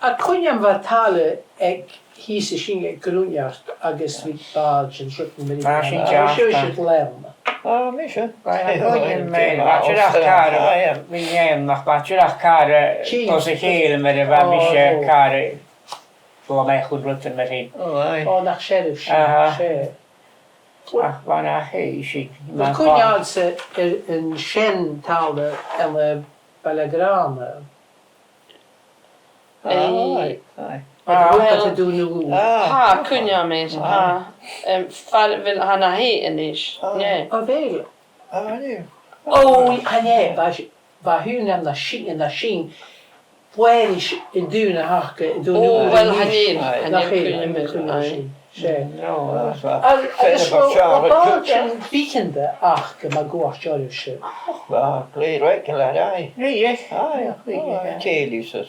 A cúineam bheith talla ag híos sin ag grúneart agus bhí báid an srutn mí. Siú siad lem. Mi se. Mi ném nach báteach cara os a chéile mar a bheit mi sé cara go mé chud rutan mar hí. Ó nach séirh sé. Bhana hé si. Cúineáil sa an sin talla an Belgrana. Wat doen nu? Kun je mee? Wil han naar heen ineens? Nee. Oh, wel. Nee. Oh, nee. Waar hun hem naar zien. Waar is in Dune hakken? Oh, wel han heen. Naar heen. No, Dus wat weekende hakken, maar goed jaren. Kleed rekenen, ja. Nee, Ceilidh.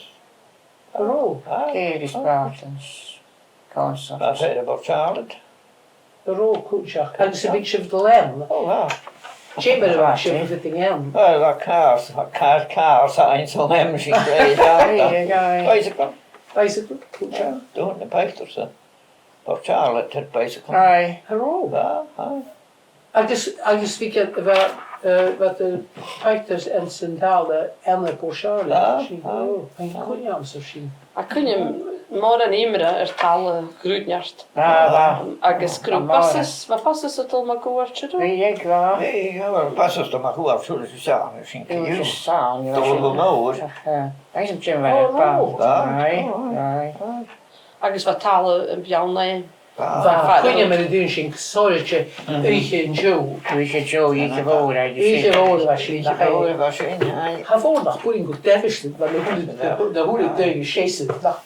Ceilidh Spartans. Consort. Dat is about Charlotte. De rol koetsjak. En ze big shift de lem. Oh, wow. Chamber was shift the thing hem. Well, that car signs on them machine grade. Bicycle. Bicycle. Koetsjak. Doing the pictures. About Charlotte had bicycle. Aye. Rol. Aye. I just speak about wat de pictures en centrale en de Charlotte. En kon je hem zo zien. Kun je maar een imre talen groetnjast. Agus groep wat passes het al maar koortje doen? Nee, ik wel. Nee, wel passes er maar goed af, zullen ze samen misschien. Je samen. Dat wil nou. Dat is een tje wel. Agus wat talen een bjaalne. Kun je met de doen zien sortje Uche en Joe. Uche Joe, Uche Woorden. Uche Woorden was je. Uche Woorden was je. Ga voor nog poeding goed devasten, want de hoede deugen schessen. Wat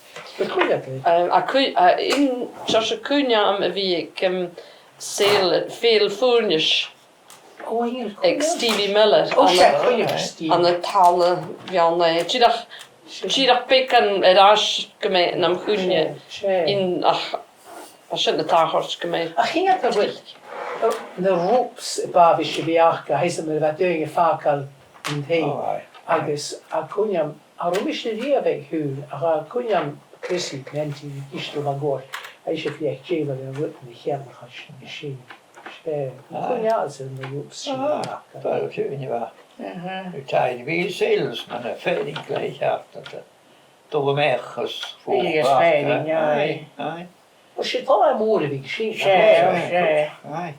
kun je dat? In zoals kun je am wie ik veel voernisch. Ik Stevie Miller. Aan de talen bjaalne. Tjidach pikken eraas gemeen nam gunje in als je de tagers gemeen. Ging het er wel? De roeps bavische bejaarde, hij is er wat dingen vaak al in het agus akuniam aromische die weg huur, akuniam Chrissy menti is er wat goor. Hij is je jever en wordt niet helemaal geschehen. Ja, als een roeps. Dat is niet waar. Nu tijd wie zeilers met een veiding gleich had dat toch merkers voor. Veiding, ja. Als je het al aan moeder wie geschehen. Ja.